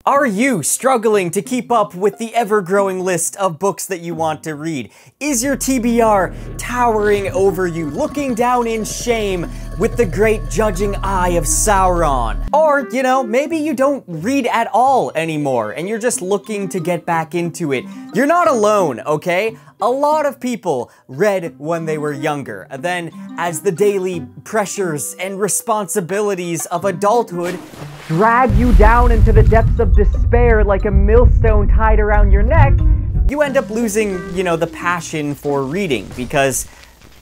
Are you struggling to keep up with the ever-growing list of books that you want to read? Is your TBR towering over you, looking down in shame with the great judging eye of Sauron? Or, you know, maybe you don't read at all anymore and you're just looking to get back into it. You're not alone, okay? A lot of people read when they were younger. Then, as the daily pressures and responsibilities of adulthood drag you down into the depths of despair like a millstone tied around your neck, you end up losing, you know, the passion for reading because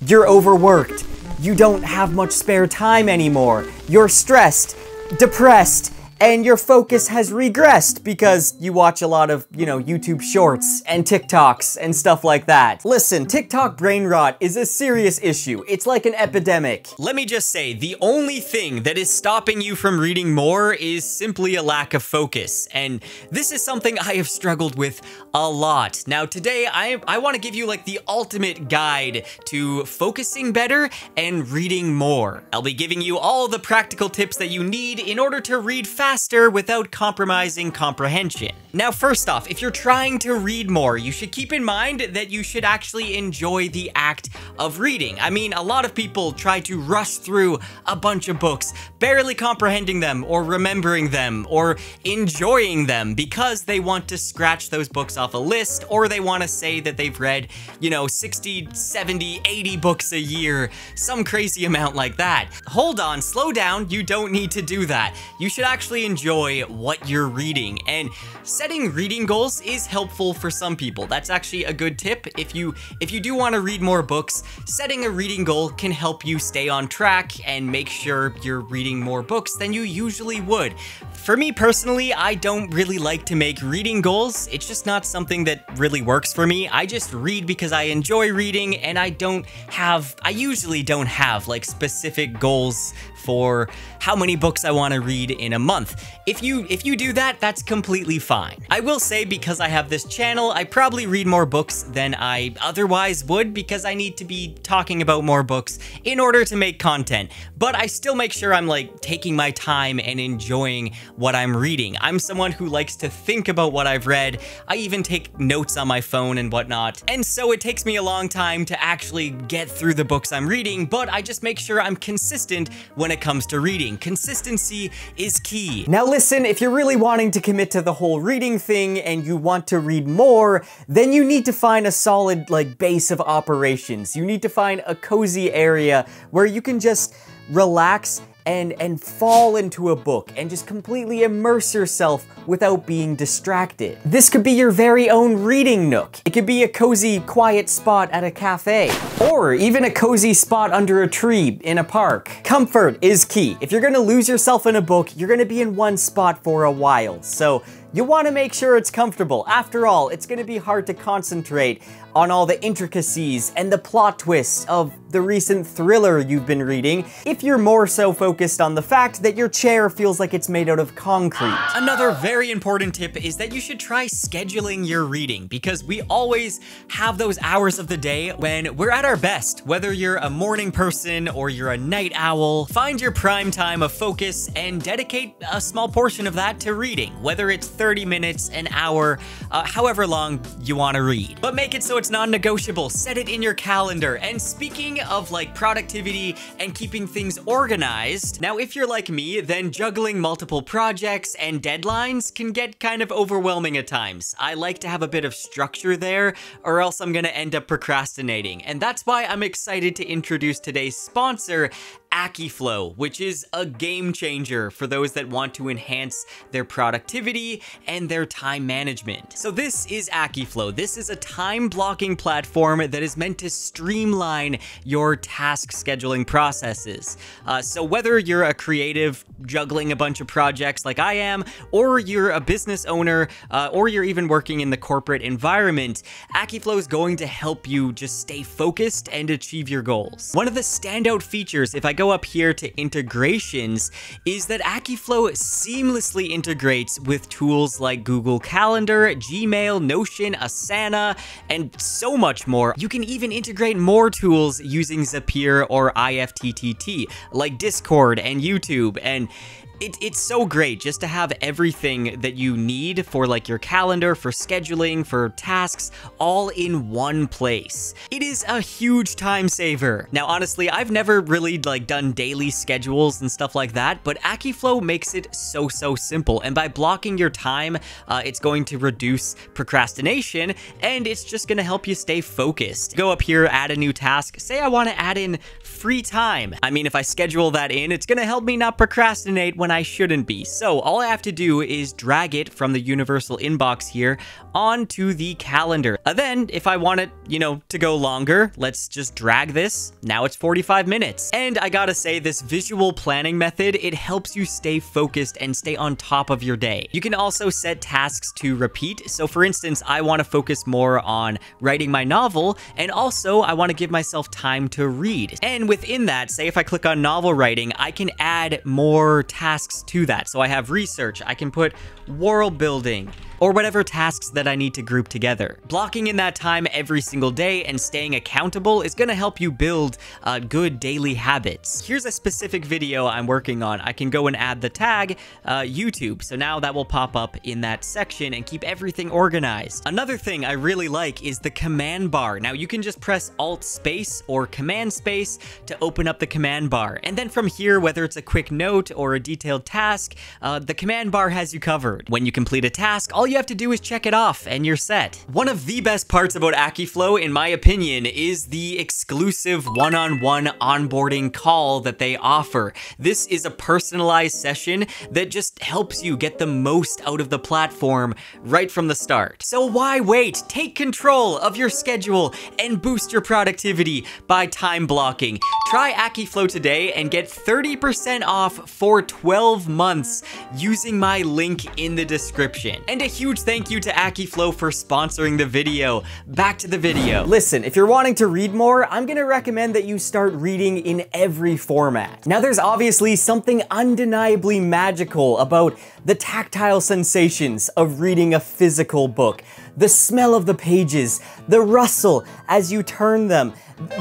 you're overworked. You don't have much spare time anymore. You're stressed, depressed, and your focus has regressed because you watch a lot of, you know, YouTube shorts and TikToks and stuff like that. Listen, TikTok brain rot is a serious issue. It's like an epidemic. Let me just say, the only thing that is stopping you from reading more is simply a lack of focus. And this is something I have struggled with a lot. Now, today, I want to give you like the ultimate guide to focusing better and reading more. I'll be giving you all the practical tips that you need in order to read faster without compromising comprehension. Now, first off, if you're trying to read more, you should keep in mind that you should actually enjoy the act of reading. I mean, a lot of people try to rush through a bunch of books, barely comprehending them or remembering them or enjoying them because they want to scratch those books off a list, or they want to say that they've read, you know, 60, 70, 80 books a year, some crazy amount like that. Hold on, slow down, you don't need to do that. You should actually enjoy what you're reading, and setting reading goals is helpful for some people. That's actually a good tip. If you do want to read more books, setting a reading goal can help you stay on track and make sure you're reading more books than you usually would. For me personally, I don't really like to make reading goals. It's just not something that really works for me. I just read because I enjoy reading, and I usually don't have like specific goals for how many books I want to read in a month. If you do that, that's completely fine. I will say, because I have this channel, I probably read more books than I otherwise would because I need to be talking about more books in order to make content. But I still make sure I'm like taking my time and enjoying what I'm reading. I'm someone who likes to think about what I've read. I even take notes on my phone and whatnot. And so it takes me a long time to actually get through the books I'm reading, but I just make sure I'm consistent when it comes to reading. Consistency is key. Now listen, if you're really wanting to commit to the whole reading thing and you want to read more, then you need to find a solid like base of operations. You need to find a cozy area where you can just relax and fall into a book and just completely immerse yourself without being distracted. This could be your very own reading nook. It could be a cozy, quiet spot at a cafe, or even a cozy spot under a tree in a park. Comfort is key. If you're gonna lose yourself in a book, you're gonna be in one spot for a while, so you want to make sure it's comfortable. After all, it's going to be hard to concentrate on all the intricacies and the plot twists of the recent thriller you've been reading if you're more so focused on the fact that your chair feels like it's made out of concrete. Another very important tip is that you should try scheduling your reading, because we always have those hours of the day when we're at our best. Whether you're a morning person or you're a night owl, find your prime time of focus and dedicate a small portion of that to reading, whether it's 30 minutes, an hour, however long you want to read. But make it so it's non-negotiable. Set it in your calendar. And speaking of like productivity and keeping things organized, now if you're like me, then juggling multiple projects and deadlines can get kind of overwhelming at times. I like to have a bit of structure there, or else I'm gonna end up procrastinating. And that's why I'm excited to introduce today's sponsor, AkiFlow, which is a game changer for those that want to enhance their productivity and their time management. So this is AkiFlow. This is a time blocking platform that is meant to streamline your task scheduling processes. So whether you're a creative juggling a bunch of projects like I am, or you're a business owner, or you're even working in the corporate environment, AkiFlow is going to help you just stay focused and achieve your goals. One of the standout features, if I go up here to integrations, is that AkiFlow seamlessly integrates with tools like Google Calendar, Gmail, Notion, Asana, and so much more. You can even integrate more tools using Zapier or IFTTT, like Discord and YouTube, and It's so great just to have everything that you need for like your calendar, for scheduling, for tasks, all in one place. It is a huge time saver. Now, honestly, I've never really like done daily schedules and stuff like that, but Akiflow makes it so simple. And by blocking your time, it's going to reduce procrastination, and it's just going to help you stay focused. Go up here, add a new task. Say I want to add in free time. I mean, if I schedule that in, it's going to help me not procrastinate when I shouldn't be. So all I have to do is drag it from the universal inbox here onto the calendar. Then if I want it, you know, to go longer, let's just drag this. Now it's 45 minutes. And I gotta say, this visual planning method, it helps you stay focused and stay on top of your day. You can also set tasks to repeat. So for instance, I want to focus more on writing my novel, and also I want to give myself time to read. And within that, say if I click on novel writing, I can add more tasks to that. So I have research, I can put world building, or whatever tasks that I need to group together. Blocking in that time every single day and staying accountable is going to help you build good daily habits. Here's a specific video I'm working on. I can go and add the tag YouTube. So now that will pop up in that section and keep everything organized. Another thing I really like is the command bar. Now you can just press Alt space or Command space to open up the command bar. And then from here, whether it's a quick note or a detailed task, the command bar has you covered. When you complete a task, all you have to do is check it off and you're set. One of the best parts about Akiflow, in my opinion, is the exclusive one-on-one onboarding call that they offer. This is a personalized session that just helps you get the most out of the platform right from the start. So why wait? Take control of your schedule and boost your productivity by time blocking. Try Akiflow today and get 30% off for 12 months using my link in the description. And a huge thank you to Akiflow for sponsoring the video. Back to the video. Listen, if you're wanting to read more, I'm gonna recommend that you start reading in every format. Now, there's obviously something undeniably magical about the tactile sensations of reading a physical book. The smell of the pages, the rustle as you turn them,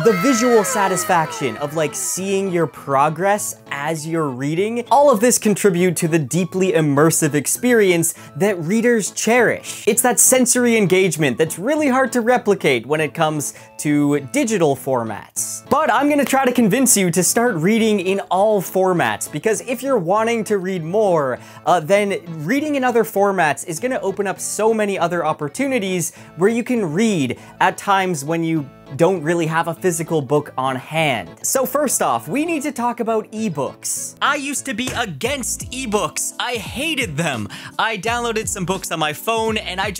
the visual satisfaction of like seeing your progress as you're reading. All of this contribute to the deeply immersive experience that readers cherish. It's that sensory engagement that's really hard to replicate when it comes to digital formats. But I'm gonna try to convince you to start reading in all formats, because if you're wanting to read more, then reading in other formats is gonna open up so many other opportunities where you can read at times when you don't really have a physical book on hand. So first off, we need to talk about ebooks. I used to be against ebooks. I hated them. I downloaded some books on my phone and I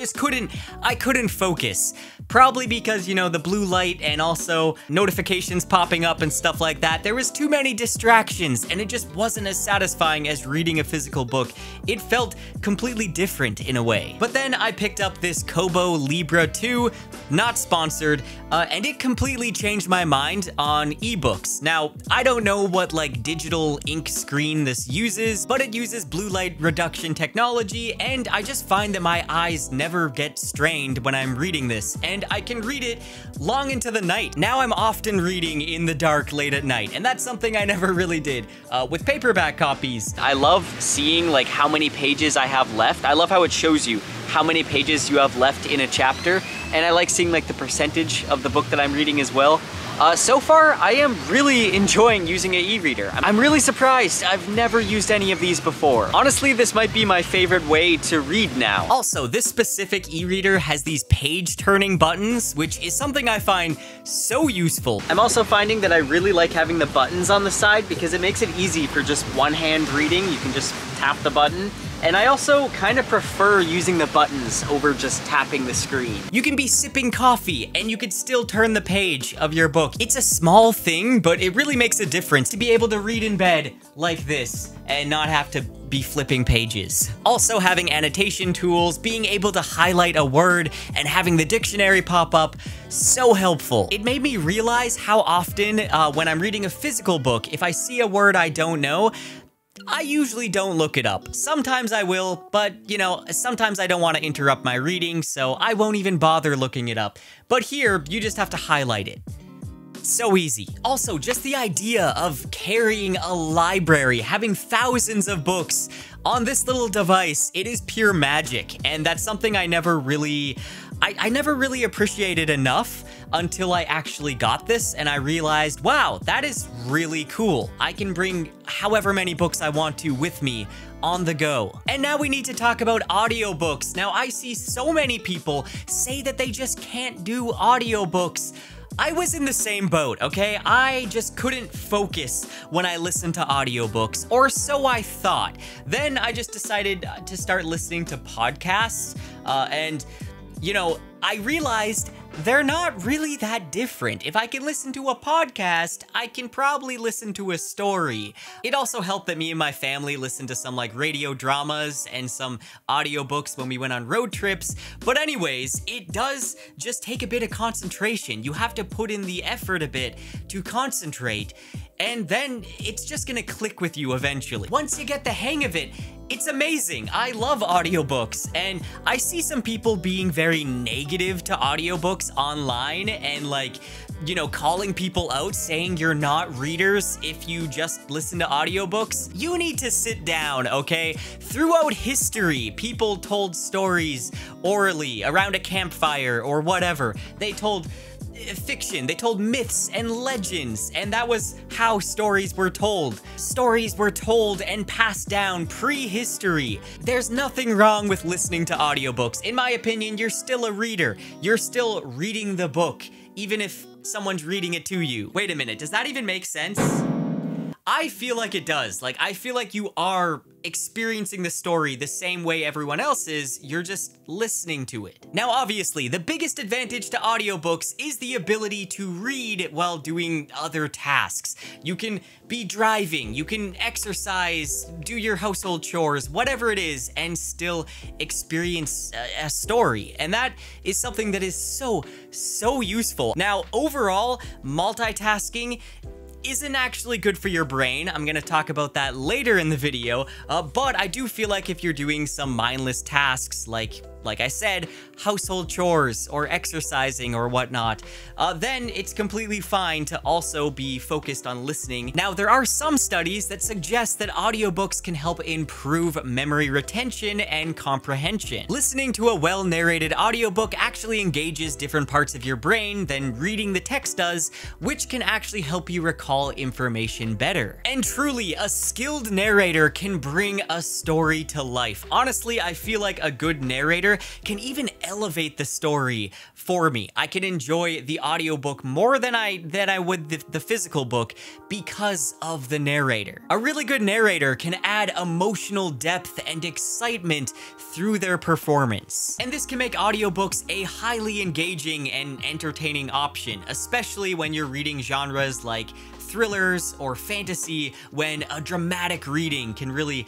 couldn't focus. Probably because, you know, the blue light and also notifications popping up and stuff like that. There was too many distractions and it just wasn't as satisfying as reading a physical book. It felt completely different in a way. But then I picked up this Kobo Libra 2, not sponsored, and it completely changed my mind on ebooks. Now, I don't know what like digital ink screen this uses, but it uses blue light reduction technology, and I just find that my eyes never get strained when I'm reading this, and I can read it long into the night. Now I'm often reading in the dark late at night, and that's something I never really did with paperback copies. I love seeing like how many pages I have left. I love how it shows you how many pages you have left in a chapter, and I like seeing like the percentage of the book that I'm reading as well. So far, I am really enjoying using an e-reader. I'm really surprised. I've never used any of these before. Honestly, this might be my favorite way to read now. Also, this specific e-reader has these page-turning buttons, which is something I find so useful. I'm also finding that I really like having the buttons on the side because it makes it easy for just one-hand reading. You can just tap the button. And I also kind of prefer using the buttons over just tapping the screen. You can be sipping coffee and you could still turn the page of your book. It's a small thing, but it really makes a difference to be able to read in bed like this and not have to be flipping pages. Also, having annotation tools, being able to highlight a word, and having the dictionary pop up, so helpful. It made me realize how often when I'm reading a physical book, if I see a word I don't know, I usually don't look it up. Sometimes I will, but you know, sometimes I don't want to interrupt my reading, so I won't even bother looking it up. But here, you just have to highlight it. So easy. Also, just the idea of carrying a library, having thousands of books on this little device, it is pure magic. And that's something I never really appreciated enough until I actually got this and I realized, wow, that is really cool. I can bring however many books I want to with me on the go. And now we need to talk about audiobooks. Now, I see so many people say that they just can't do audiobooks. I was in the same boat, okay? I just couldn't focus when I listened to audiobooks, or so I thought. Then I just decided to start listening to podcasts, and you know, I realized they're not really that different. If I can listen to a podcast, I can probably listen to a story. It also helped that me and my family listened to some like radio dramas and some audiobooks when we went on road trips. But anyways, it does just take a bit of concentration. You have to put in the effort a bit to concentrate, and then it's just gonna click with you eventually. Once you get the hang of it, it's amazing. I love audiobooks, and I see some people being very negative to audiobooks online and like, you know, calling people out, saying you're not readers if you just listen to audiobooks. You need to sit down, okay? Throughout history, people told stories orally around a campfire or whatever. They told fiction, they told myths and legends, and that was how stories were told. Stories were told and passed down pre-history. There's nothing wrong with listening to audiobooks. In my opinion, you're still a reader. You're still reading the book, even if someone's reading it to you. Wait a minute, does that even make sense? I feel like it does. Like, I feel like you are experiencing the story the same way everyone else is, you're just listening to it. Now, obviously, the biggest advantage to audiobooks is the ability to read while doing other tasks. You can be driving, you can exercise, do your household chores, whatever it is, and still experience a story. And that is something that is so useful. Now, overall, multitasking isn't actually good for your brain. I'm gonna talk about that later in the video, but I do feel like if you're doing some mindless tasks like I said, household chores or exercising or whatnot, then it's completely fine to also be focused on listening. Now, there are some studies that suggest that audiobooks can help improve memory retention and comprehension. Listening to a well-narrated audiobook actually engages different parts of your brain than reading the text does, which can actually help you recall information better. And truly, a skilled narrator can bring a story to life. Honestly, I feel like a good narrator can even elevate the story for me. I can enjoy the audiobook more than I would the physical book because of the narrator. A really good narrator can add emotional depth and excitement through their performance. And this can make audiobooks a highly engaging and entertaining option, especially when you're reading genres like thrillers or fantasy, when a dramatic reading can really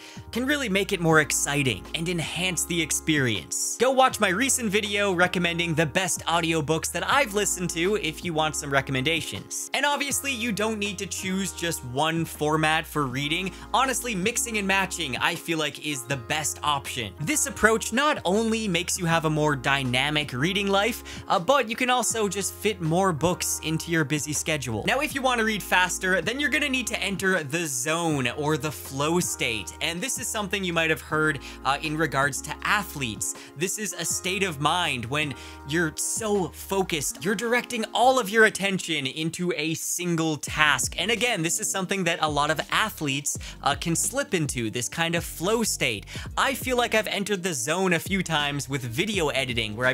make it more exciting and enhance the experience. Go watch my recent video recommending the best audiobooks that I've listened to if you want some recommendations. And obviously, you don't need to choose just one format for reading. Honestly, mixing and matching, I feel like, is the best option. This approach not only makes you have a more dynamic reading life, but you can also just fit more books into your busy schedule. Now, if you want to read faster, then you're gonna need to enter the zone or the flow state. And this is something you might have heard in regards to athletes. This is a state of mind when you're so focused, you're directing all of your attention into a single task. And again, this is something that a lot of athletes can slip into, this kind of flow state. I feel like I've entered the zone a few times with video editing, where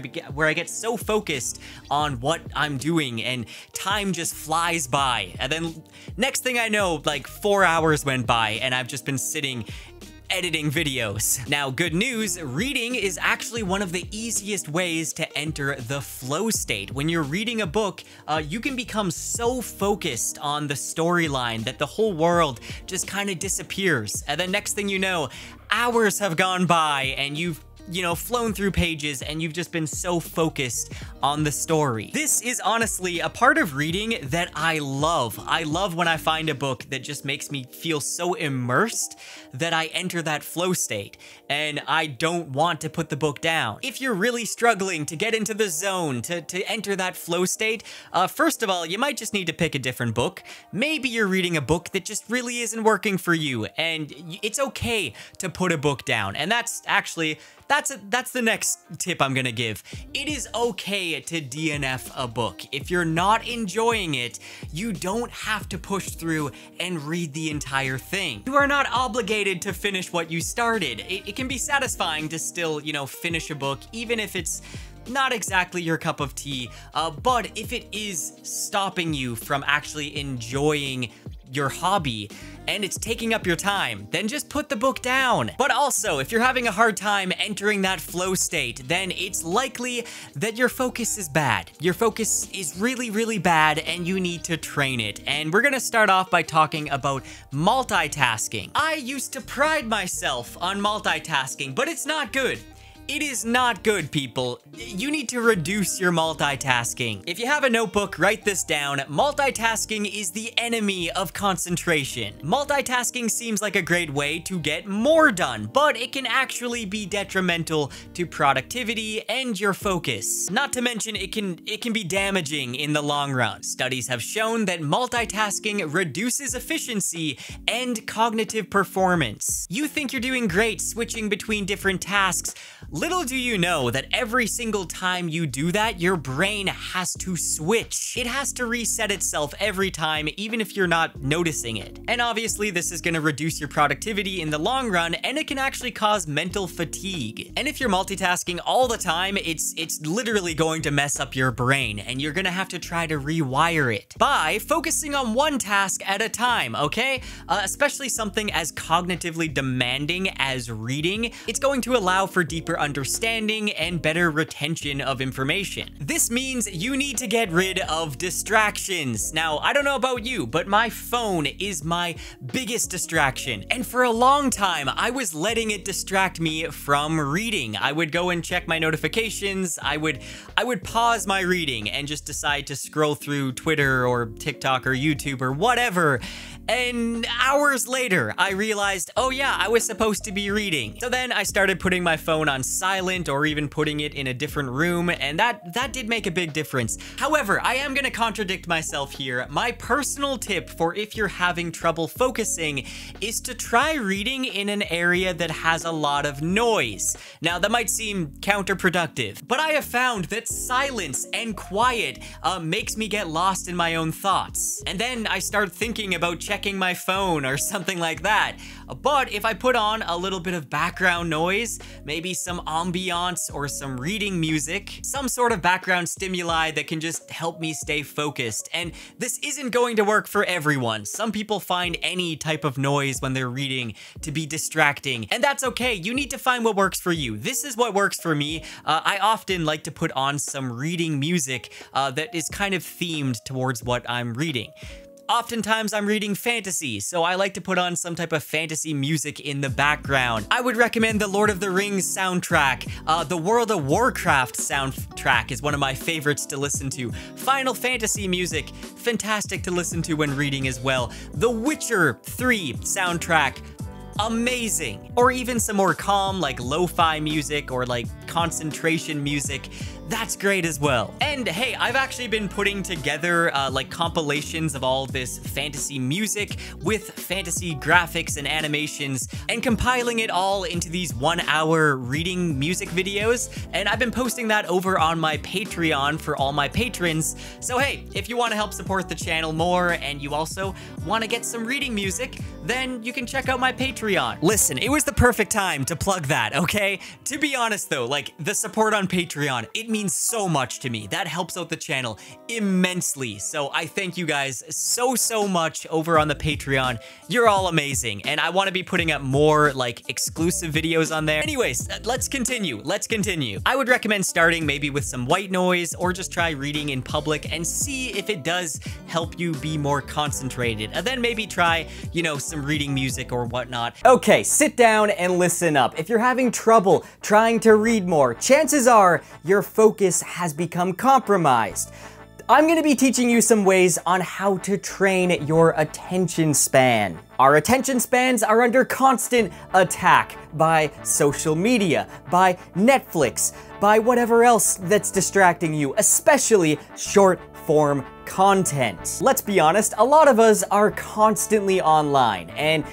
I get so focused on what I'm doing and time just flies by. And then next thing I know, like 4 hours went by and I've just been sitting editing videos. Now, good news, reading is actually one of the easiest ways to enter the flow state. When you're reading a book, you can become so focused on the storyline that the whole world just kind of disappears. And then next thing you know, hours have gone by and you've you know, flown through pages and you've just been so focused on the story. This is honestly a part of reading that I love. I love when I find a book that just makes me feel so immersed that I enter that flow state and I don't want to put the book down. If you're really struggling to get into the zone, to enter that flow state, first of all, you might just need to pick a different book. Maybe you're reading a book that just really isn't working for you, and it's okay to put a book down. And that's actually, that's the next tip I'm gonna give. It is okay to DNF a book. If you're not enjoying it, you don't have to push through and read the entire thing. You are not obligated to finish what you started. It can be satisfying to still, you know, finish a book, even if it's not exactly your cup of tea, but if it is stopping you from actually enjoying your hobby and it's taking up your time, then just put the book down. But also, if you're having a hard time entering that flow state, then it's likely that your focus is bad. Your focus is really, really bad and you need to train it. And we're gonna start off by talking about multitasking. I used to pride myself on multitasking, but it's not good. It is not good, people. You need to reduce your multitasking. If you have a notebook, write this down. Multitasking is the enemy of concentration. Multitasking seems like a great way to get more done, but it can actually be detrimental to productivity and your focus. Not to mention, it can be damaging in the long run. Studies have shown that multitasking reduces efficiency and cognitive performance. You think you're doing great switching between different tasks. Little do you know that every single time you do that, your brain has to switch. It has to reset itself every time, even if you're not noticing it. And obviously, this is going to reduce your productivity in the long run, and it can actually cause mental fatigue. And if you're multitasking all the time, it's literally going to mess up your brain, and you're going to have to try to rewire it by focusing on one task at a time, okay? Especially something as cognitively demanding as reading. It's going to allow for deeper understanding and better retention of information. This means you need to get rid of distractions. Now, I don't know about you, but my phone is my biggest distraction. And for a long time, I was letting it distract me from reading. I would go and check my notifications. I would pause my reading and just decide to scroll through Twitter or TikTok or YouTube or whatever. And hours later, I realized, oh yeah, I was supposed to be reading. So then I started putting my phone on silent or even putting it in a different room, and that did make a big difference. However, I am gonna contradict myself here. My personal tip for if you're having trouble focusing is to try reading in an area that has a lot of noise. Now, that might seem counterproductive, but I have found that silence and quiet makes me get lost in my own thoughts. And then I start thinking about checking my phone or something like that. But if I put on a little bit of background noise, maybe some ambiance or some reading music, some sort of background stimuli that can just help me stay focused. And this isn't going to work for everyone. Some people find any type of noise when they're reading to be distracting, and that's okay. You need to find what works for you. This is what works for me. I often like to put on some reading music that is kind of themed towards what I'm reading. Oftentimes I'm reading fantasy, so I like to put on some type of fantasy music in the background. I would recommend the Lord of the Rings soundtrack. The World of Warcraft soundtrack is one of my favorites to listen to. Final Fantasy music, fantastic to listen to when reading as well. The Witcher 3 soundtrack, amazing. Or even some more calm, like lo-fi music or like concentration music. That's great as well. And hey, I've actually been putting together like compilations of all this fantasy music with fantasy graphics and animations and compiling it all into these 1-hour reading music videos. And I've been posting that over on my Patreon for all my patrons. So hey, if you want to help support the channel more and you also want to get some reading music, then you can check out my Patreon. Listen, it was the perfect time to plug that, okay? To be honest though, like like the support on Patreon. It means so much to me. That helps out the channel immensely. So I thank you guys so much over on the Patreon. You're all amazing. And I want to be putting up more like exclusive videos on there. Anyways, let's continue. I would recommend starting maybe with some white noise or just try reading in public and see if it does help you be more concentrated. And then maybe try, you know, some reading music or whatnot. Okay, sit down and listen up. If you're having trouble trying to read more, chances are your focus has become compromised. I'm going to be teaching you some ways on how to train your attention span. Our attention spans are under constant attack by social media, by Netflix, by whatever else that's distracting you, especially short form content. Let's be honest, a lot of us are constantly online, and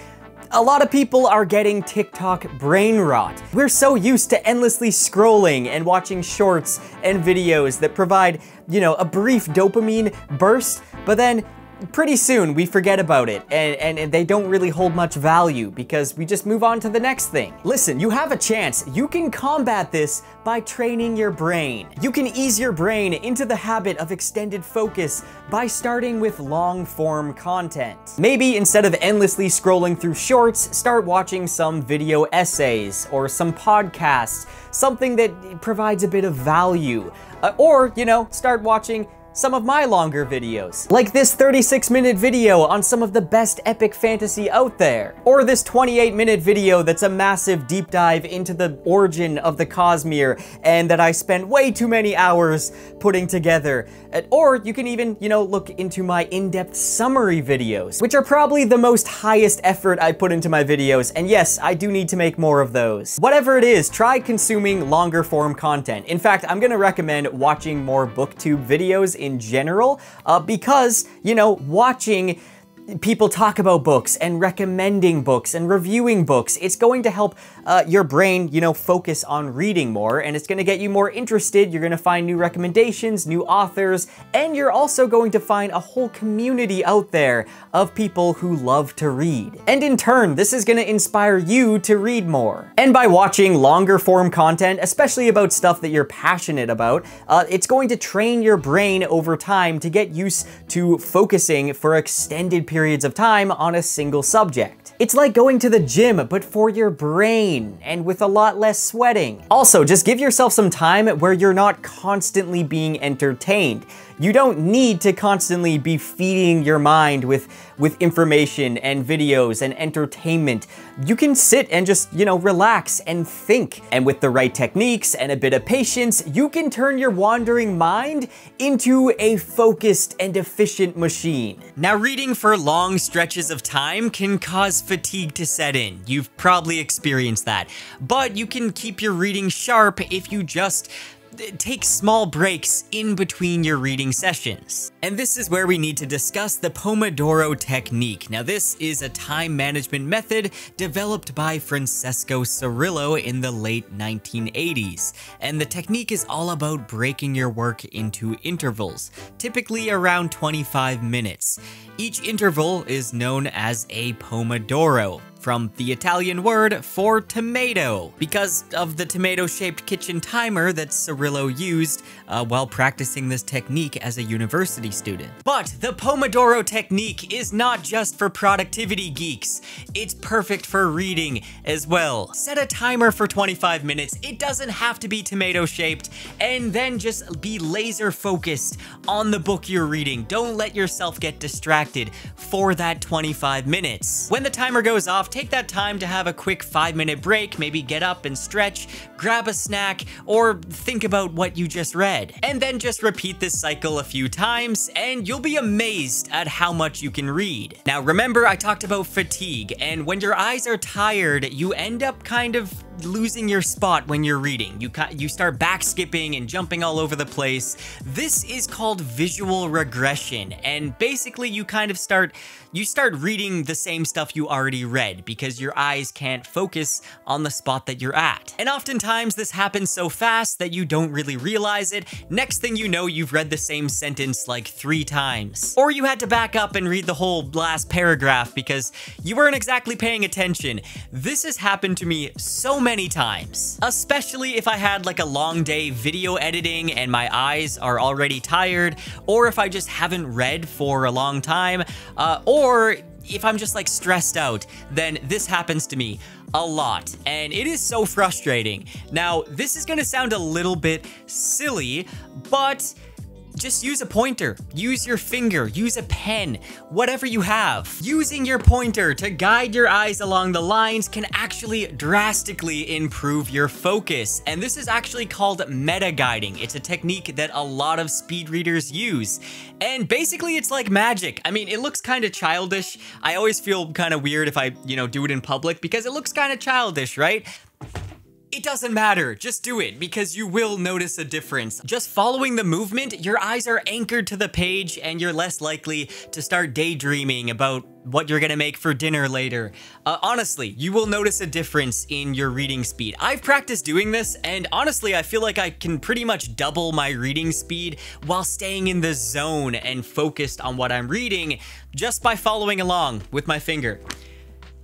a lot of people are getting TikTok brain rot. We're so used to endlessly scrolling and watching shorts and videos that provide, you know, a brief dopamine burst, but then pretty soon we forget about it and they don't really hold much value because we just move on to the next thing. Listen, you have a chance. You can combat this by training your brain. You can ease your brain into the habit of extended focus by starting with long form content. Maybe instead of endlessly scrolling through shorts, start watching some video essays or some podcasts, something that provides a bit of value. Or, you know, start watching some of my longer videos, like this 36-minute video on some of the best epic fantasy out there, or this 28-minute video that's a massive deep dive into the origin of the Cosmere and that I spent way too many hours putting together. Or you can even, you know, look into my in-depth summary videos, which are probably the most highest effort I put into my videos, and yes, I do need to make more of those. Whatever it is, try consuming longer form content. In fact, I'm gonna recommend watching more booktube videos in general, because, you know, watching people talk about books and recommending books and reviewing books, it's going to help your brain, you know, focus on reading more, and it's going to get you more interested. You're going to find new recommendations, new authors, and you're also going to find a whole community out there of people who love to read. And in turn, this is going to inspire you to read more. And by watching longer form content, especially about stuff that you're passionate about, it's going to train your brain over time to get used to focusing for extended periods of time on a single subject. It's like going to the gym, but for your brain, and with a lot less sweating. Also, just give yourself some time where you're not constantly being entertained. You don't need to constantly be feeding your mind with information and videos and entertainment. You can sit and just, you know, relax and think. And with the right techniques and a bit of patience, you can turn your wandering mind into a focused and efficient machine. Now, reading for long stretches of time can cause fatigue to set in. You've probably experienced that. But you can keep your reading sharp if you just take small breaks in between your reading sessions. And this is where we need to discuss the Pomodoro Technique. Now, this is a time management method developed by Francesco Cirillo in the late 1980s. And the technique is all about breaking your work into intervals, typically around 25 minutes. Each interval is known as a Pomodoro, from the Italian word for tomato, because of the tomato-shaped kitchen timer that Cirillo used while practicing this technique as a university student. But the Pomodoro Technique is not just for productivity geeks. It's perfect for reading as well. Set a timer for 25 minutes. It doesn't have to be tomato-shaped, and then just be laser-focused on the book you're reading. Don't let yourself get distracted for that 25 minutes. When the timer goes off, take that time to have a quick 5-minute break, maybe get up and stretch, grab a snack, or think about what you just read. And then just repeat this cycle a few times, and you'll be amazed at how much you can read. Now, remember, I talked about fatigue, and when your eyes are tired, you end up kind of losing your spot when you're reading. You start back skipping and jumping all over the place. This is called visual regression, and basically you start reading the same stuff you already read because your eyes can't focus on the spot that you're at. And oftentimes this happens so fast that you don't really realize it. Next thing you know, you've read the same sentence like 3 times. Or you had to back up and read the whole last paragraph because you weren't exactly paying attention. This has happened to me so many times. Especially if I had like a long day video editing and my eyes are already tired, or if I just haven't read for a long time, or if I'm just like stressed out, then this happens to me a lot, and it is so frustrating. Now, this is gonna sound a little bit silly, but just use a pointer, use your finger, use a pen, whatever you have. Using your pointer to guide your eyes along the lines can actually drastically improve your focus. And this is actually called meta-guiding. It's a technique that a lot of speed readers use. And basically it's like magic. I mean, it looks kind of childish. I always feel kind of weird if I, do it in public because it looks kind of childish, right? It doesn't matter, just do it, because you will notice a difference. Just following the movement, your eyes are anchored to the page and you're less likely to start daydreaming about what you're gonna make for dinner later. Honestly, you will notice a difference in your reading speed. I've practiced doing this, and honestly, I feel like I can pretty much double my reading speed while staying in the zone and focused on what I'm reading just by following along with my finger.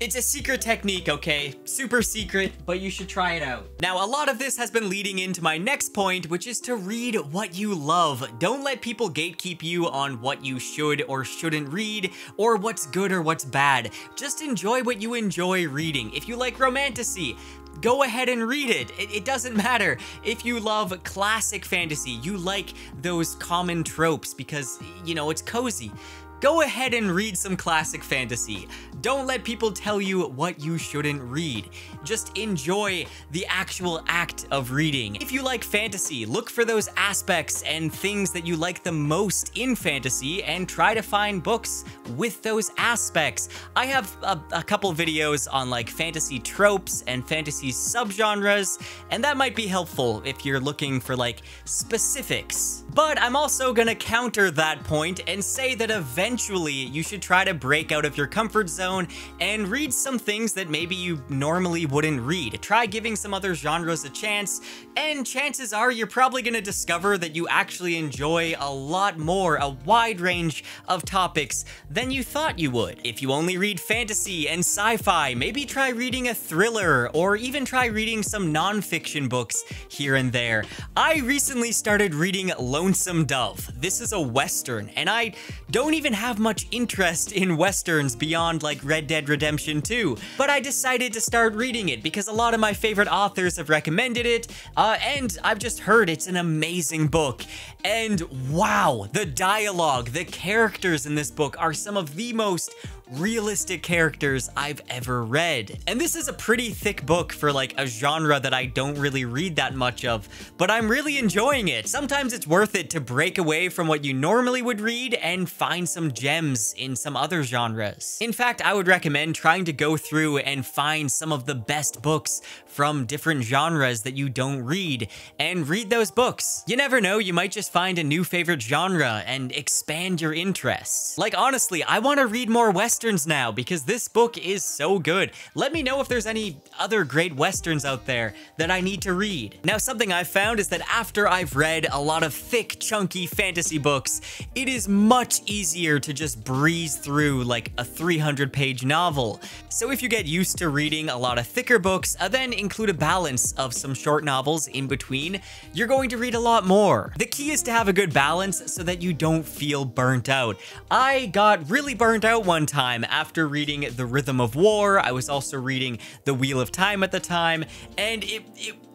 It's a secret technique, okay? Super secret, but you should try it out. Now, a lot of this has been leading into my next point, which is to read what you love. Don't let people gatekeep you on what you should or shouldn't read, or what's good or what's bad. Just enjoy what you enjoy reading. If you like romantasy, go ahead and read it. It doesn't matter. If you love classic fantasy, you like those common tropes because, it's cozy. Go ahead and read some classic fantasy. Don't let people tell you what you shouldn't read. Just enjoy the actual act of reading. If you like fantasy, look for those aspects and things that you like the most in fantasy and try to find books with those aspects. I have a couple videos on like fantasy tropes and fantasy subgenres, and that might be helpful if you're looking for like specifics. But I'm also gonna counter that point and say that eventually you should try to break out of your comfort zone and read some things that maybe you normally wouldn't read. Try giving some other genres a chance, and chances are you're probably gonna discover that you actually enjoy a lot more, a wide range of topics than you thought you would. If you only read fantasy and sci-fi, maybe try reading a thriller, or even try reading some non-fiction books here and there. I recently started reading Lonesome Dove. This is a Western, and I don't even have much interest in Westerns beyond like Red Dead Redemption 2, but I decided to start reading it because a lot of my favorite authors have recommended it, and I've just heard it's an amazing book. And wow, the dialogue, the characters in this book are some of the most realistic characters I've ever read. And this is a pretty thick book for like a genre that I don't really read that much of, but I'm really enjoying it. Sometimes it's worth it to break away from what you normally would read and find some gems in some other genres. In fact, I would recommend trying to go through and find some of the best books from different genres that you don't read and read those books. You never know, you might just find a new favorite genre and expand your interests. Like honestly, I want to read more Westerns now because this book is so good. Let me know if there's any other great Westerns out there that I need to read. Now, something I've found is that after I've read a lot of thick, chunky fantasy books, it is much easier to just breeze through like a 300-page novel. So if you get used to reading a lot of thicker books, then include a balance of some short novels in between, you're going to read a lot more. The key is to have a good balance so that you don't feel burnt out. I got really burnt out one time after reading The Rhythm of War. I was also reading The Wheel of Time at the time, and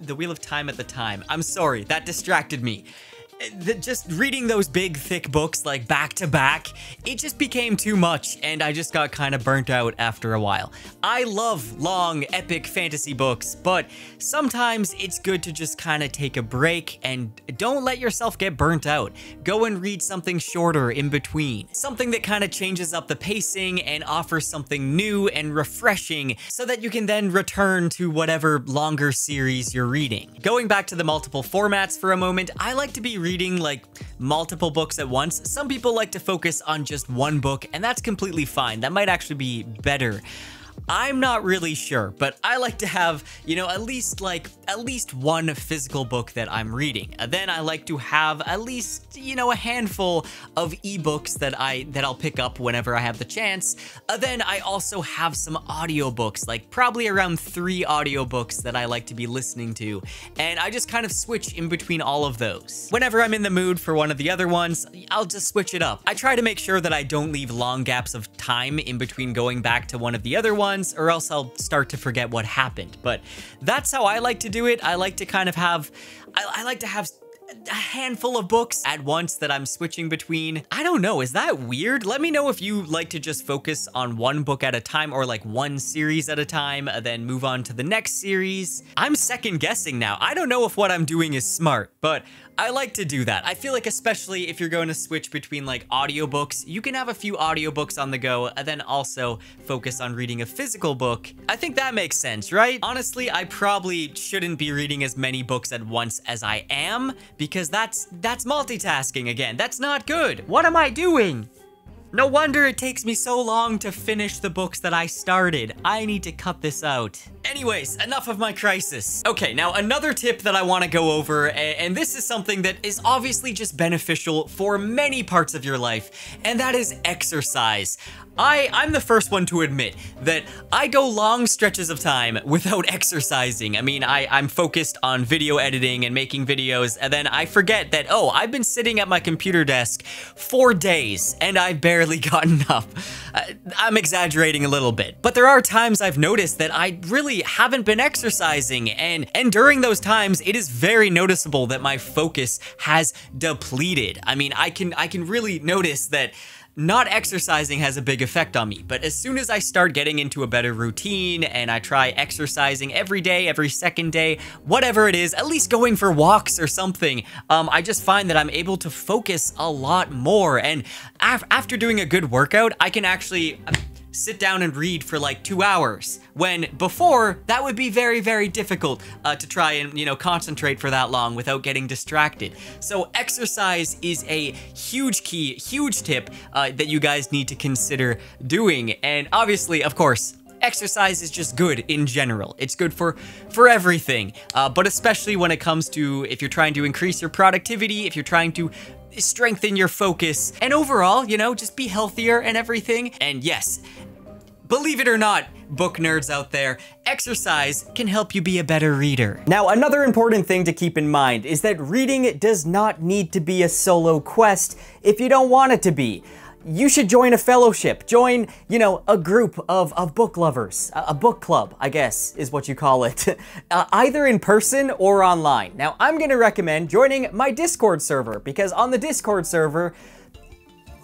The Wheel of Time at the time. I'm sorry, that distracted me. Just reading those big, thick books like back to back, it just became too much, and I just got kind of burnt out after a while. I love long, epic fantasy books, but sometimes it's good to just kind of take a break and don't let yourself get burnt out. Go and read something shorter in between. Something that kind of changes up the pacing and offers something new and refreshing so that you can then return to whatever longer series you're reading. Going back to the multiple formats for a moment, I like to be reading like multiple books at once. Some people like to focus on just one book, and that's completely fine. That might actually be better. I'm not really sure, but I like to have, you know, at least one physical book that I'm reading. Then I like to have at least, you know, a handful of ebooks that I'll pick up whenever I have the chance. Then I also have some audiobooks, like probably around 3 audiobooks that I like to be listening to. And I just kind of switch in between all of those. Whenever I'm in the mood for one of the other ones, I'll just switch it up. I try to make sure that I don't leave long gaps of time in between going back to one of the other ones, or else I'll start to forget what happened. But that's how I like to do it. I like to kind of have, I like to have a handful of books at once that I'm switching between. I don't know, is that weird? Let me know if you like to just focus on one book at a time, or like one series at a time, then move on to the next series. I'm second guessing now. I don't know if what I'm doing is smart, but I like to do that. I feel like especially if you're going to switch between like audiobooks, you can have a few audiobooks on the go and then also focus on reading a physical book. I think that makes sense, right? Honestly, I probably shouldn't be reading as many books at once as I am, because that's multitasking again. That's not good. What am I doing? No wonder it takes me so long to finish the books that I started. I need to cut this out. Anyways, enough of my crisis. Okay, now another tip that I want to go over, and this is something that is obviously just beneficial for many parts of your life, and that is exercise. I'm the first one to admit that I go long stretches of time without exercising. I mean, I'm focused on video editing and making videos, and then I forget that, oh, I've been sitting at my computer desk for days, and I've barely gotten up. I'm exaggerating a little bit, but there are times I've noticed that I really haven't been exercising, and during those times, it is very noticeable that my focus has depleted. I mean, I can really notice that not exercising has a big effect on me, but as soon as I start getting into a better routine and I try exercising every day, every second day, whatever it is, at least going for walks or something, I just find that I'm able to focus a lot more. And after doing a good workout, I can actually sit down and read for like 2 hours, when before that would be very, very difficult to try and, you know, concentrate for that long without getting distracted. So exercise is a huge key, huge tip that you guys need to consider doing. And obviously, of course, exercise is just good in general. It's good for everything, but especially when it comes to if you're trying to increase your productivity, if you're trying to strengthen your focus, and overall, you know, just be healthier and everything. And yes, believe it or not, book nerds out there, exercise can help you be a better reader. Now, another important thing to keep in mind is that reading does not need to be a solo quest if you don't want it to be. You should join a fellowship, join, you know, a group of book lovers, a book club, I guess, is what you call it, either in person or online. Now, I'm gonna recommend joining my Discord server, because on the Discord server,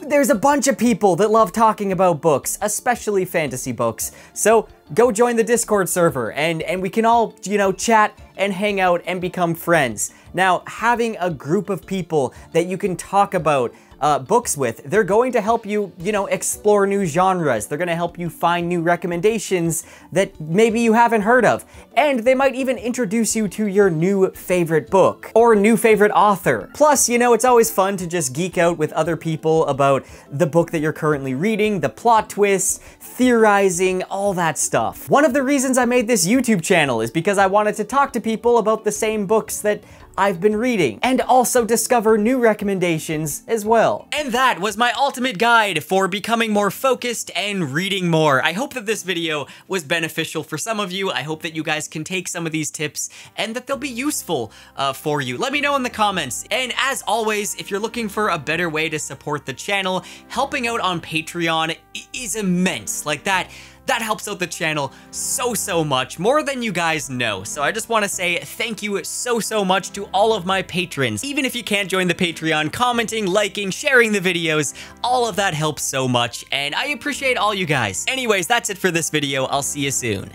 there's a bunch of people that love talking about books, especially fantasy books. So go join the Discord server and we can all, you know, chat and hang out and become friends. Now, having a group of people that you can talk about books with, they're going to help you, you know, explore new genres. They're going to help you find new recommendations that maybe you haven't heard of. And they might even introduce you to your new favorite book or new favorite author. Plus, you know, it's always fun to just geek out with other people about the book that you're currently reading, the plot twists, theorizing, all that stuff. One of the reasons I made this YouTube channel is because I wanted to talk to people about the same books that I've been reading, and also discover new recommendations as well. And that was my ultimate guide for becoming more focused and reading more. I hope that this video was beneficial for some of you. I hope that you guys can take some of these tips and that they'll be useful for you. Let me know in the comments. And as always, if you're looking for a better way to support the channel, helping out on Patreon is immense. Like that helps out the channel so much, more than you guys know. So I just want to say thank you so much to all of my patrons. Even if you can't join the Patreon, commenting, liking, sharing the videos, all of that helps so much, and I appreciate all you guys. Anyways, that's it for this video. I'll see you soon.